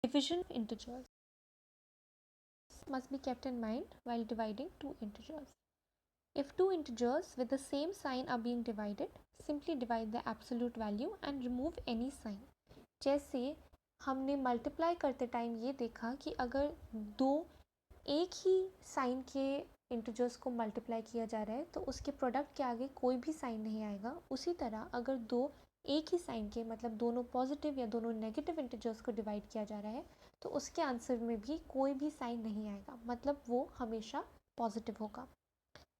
Division of integers must be kept in mind while dividing two integers. If two integers with the same sign are being divided, simply divide the absolute value and remove any sign. जैसे हमने multiply करते time ये देखा कि अगर दो एक ही sign के इंटीजर्स को मल्टीप्लाई किया जा रहा है तो उसके प्रोडक्ट के आगे कोई भी साइन नहीं आएगा. उसी तरह अगर दो एक ही साइन के मतलब दोनों पॉजिटिव या दोनों नेगेटिव इंटीजर्स को डिवाइड किया जा रहा है तो उसके आंसर में भी कोई भी साइन नहीं आएगा, मतलब वो हमेशा पॉजिटिव होगा.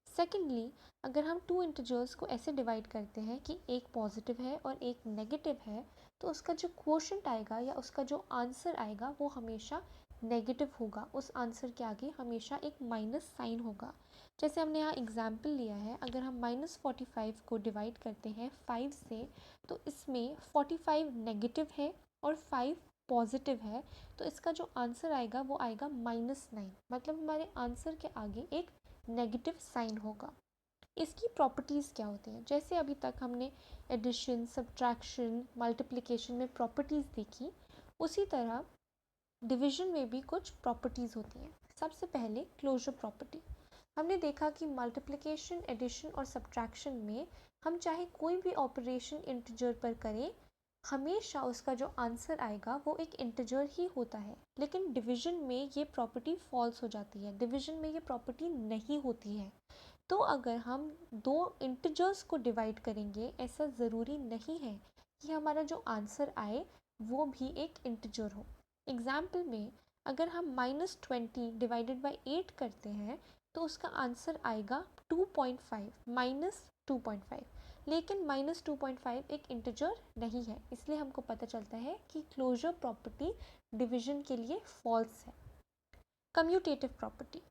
सेकेंडली, अगर हम टू इंटीजर्स को ऐसे डिवाइड करते हैं कि एक पॉजिटिव है और एक नेगेटिव है तो उसका जो क्वोशंट आएगा या उसका जो आंसर आएगा वो हमेशा नेगेटिव होगा. उस आंसर के आगे हमेशा एक माइनस साइन होगा. जैसे हमने यहाँ एग्जाम्पल लिया है, अगर हम -45 को डिवाइड करते हैं 5 से तो इसमें 45 नेगेटिव है और 5 पॉजिटिव है, तो इसका जो आंसर आएगा वो आएगा -9, मतलब हमारे आंसर के आगे एक नेगेटिव साइन होगा. इसकी प्रॉपर्टीज़ क्या होती हैं? जैसे अभी तक हमने एडिशन, सब्ट्रैक्शन, मल्टीप्लिकेशन में प्रॉपर्टीज़ देखी, उसी तरह डिवीजन में भी कुछ प्रॉपर्टीज़ होती हैं. सबसे पहले क्लोजर प्रॉपर्टी. हमने देखा कि मल्टीप्लिकेशन, एडिशन और सब्ट्रैक्शन में हम चाहे कोई भी ऑपरेशन इंटीजर पर करें, हमेशा उसका जो आंसर आएगा वो एक इंटीजर ही होता है. लेकिन डिवीजन में ये प्रॉपर्टी फॉल्स हो जाती है, डिवीजन में ये प्रॉपर्टी नहीं होती है. तो अगर हम दो इंटीजर्स को डिवाइड करेंगे, ऐसा ज़रूरी नहीं है कि हमारा जो आंसर आए वो भी एक इंटीजर हो. एग्जाम्पल में अगर हम -20 डिवाइडेड बाई 8 करते हैं तो उसका आंसर आएगा 2.5, -2.5. लेकिन -2.5 एक इंटीजर नहीं है, इसलिए हमको पता चलता है कि क्लोजर प्रॉपर्टी डिवीजन के लिए फॉल्स है. Commutative property.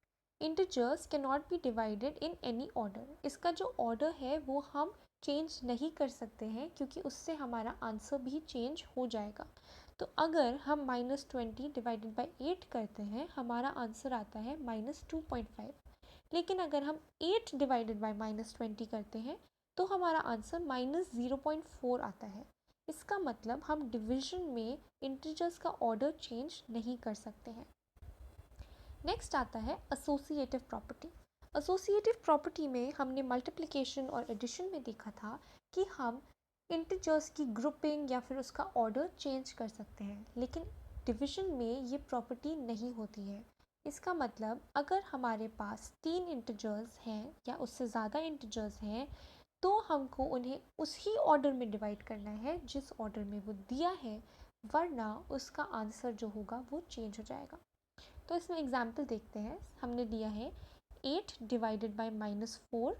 Integers can not be divided in any order. इसका जो ऑर्डर है वो हम चेंज नहीं कर सकते हैं क्योंकि उससे हमारा आंसर भी चेंज हो जाएगा. तो अगर हम -20 डिवाइडेड बाई 8 करते हैं, हमारा आंसर आता है -2.5. लेकिन अगर हम 8 डिवाइडेड बाई -20 करते हैं तो हमारा आंसर -0.4 आता है. इसका मतलब हम डिवीजन में इंटीजर्स का ऑर्डर चेंज नहीं कर सकते हैं. नेक्स्ट आता है एसोसिएटिव प्रॉपर्टी. एसोसिएटिव प्रॉपर्टी में हमने मल्टीप्लिकेशन और एडिशन में देखा था कि हम इंटीजर्स की ग्रुपिंग या फिर उसका ऑर्डर चेंज कर सकते हैं, लेकिन डिवीजन में ये प्रॉपर्टी नहीं होती है. इसका मतलब अगर हमारे पास 3 इंटीजर्स हैं या उससे ज़्यादा इंटीजर्स हैं तो हमको उन्हें उसी ऑर्डर में डिवाइड करना है जिस ऑर्डर में वो दिया है, वरना उसका आंसर जो होगा वो चेंज हो जाएगा. तो इसमें एग्जाम्पल देखते हैं. हमने दिया है 8 डिवाइडेड बाई -4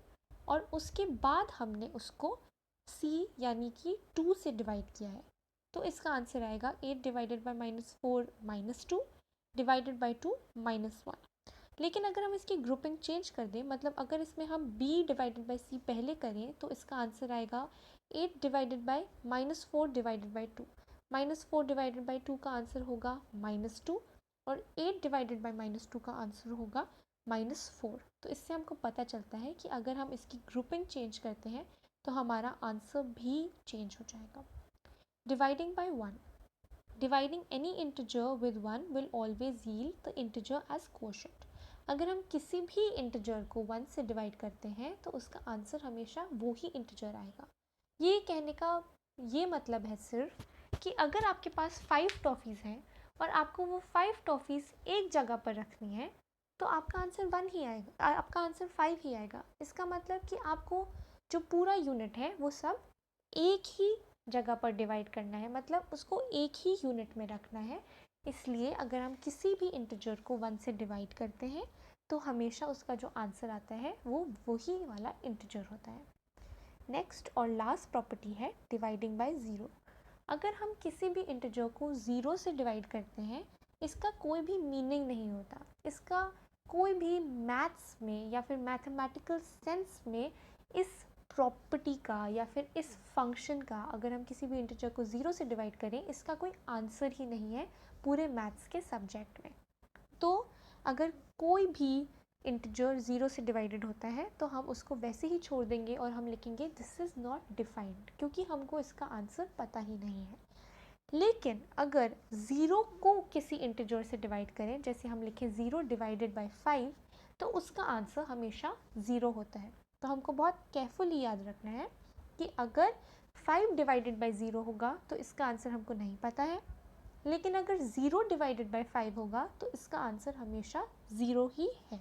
और उसके बाद हमने उसको c यानी कि 2 से डिवाइड किया है, तो इसका आंसर आएगा 8 डिवाइडेड बाई -4 -2 डिवाइडेड बाई 2 -1. लेकिन अगर हम इसकी ग्रुपिंग चेंज कर दें, मतलब अगर इसमें हम b डिवाइडेड बाई c पहले करें तो इसका आंसर आएगा 8 divided by -4 divided by 2. -4 divided by 2 का आंसर होगा -2 और 8 डिवाइडेड बाई -2 का आंसर होगा -4. तो इससे हमको पता चलता है कि अगर हम इसकी ग्रुपिंग चेंज करते हैं तो हमारा आंसर भी चेंज हो जाएगा. Dividing by 1. Dividing any integer with 1 will always yield the integer as quotient. अगर हम किसी भी इंटीजर को 1 से डिवाइड करते हैं तो उसका आंसर हमेशा वो ही इंटीजर आएगा. ये कहने का ये मतलब है सिर्फ कि अगर आपके पास 5 टॉफ़ीज़ हैं और आपको वो 5 टॉफ़ीज़ एक जगह पर रखनी है तो आपका आंसर 1 ही आएगा, आपका आंसर 5 ही आएगा. इसका मतलब कि आपको जो पूरा यूनिट है वो सब एक ही जगह पर डिवाइड करना है, मतलब उसको एक ही यूनिट में रखना है. इसलिए अगर हम किसी भी इंटीजर को 1 से डिवाइड करते हैं तो हमेशा उसका जो आंसर आता है वो वही वाला इंटीजर होता है. नेक्स्ट और लास्ट प्रॉपर्टी है डिवाइडिंग बाय 0. अगर हम किसी भी इंटीजर को 0 से डिवाइड करते हैं, इसका कोई भी मीनिंग नहीं होता, इसका कोई भी मैथ्स में या फिर मैथमेटिकल सेंस में इस प्रॉपर्टी का या फिर इस फंक्शन का, अगर हम किसी भी इंटीजर को 0 से डिवाइड करें, इसका कोई आंसर ही नहीं है पूरे मैथ्स के सब्जेक्ट में. तो अगर कोई भी इंटीजर 0 से डिवाइडेड होता है तो हम उसको वैसे ही छोड़ देंगे और हम लिखेंगे दिस इज़ नॉट डिफाइंड, क्योंकि हमको इसका आंसर पता ही नहीं है. लेकिन अगर 0 को किसी इंटीजर से डिवाइड करें, जैसे हम लिखें 0 डिवाइडेड बाय 5, तो उसका आंसर हमेशा 0 होता है। तो हमको बहुत केयरफुली याद रखना है कि अगर 5 डिवाइडेड बाय 0 होगा तो इसका आंसर हमको नहीं पता है, लेकिन अगर 0 डिवाइडेड बाय 5 होगा तो इसका आंसर हमेशा 0 ही है।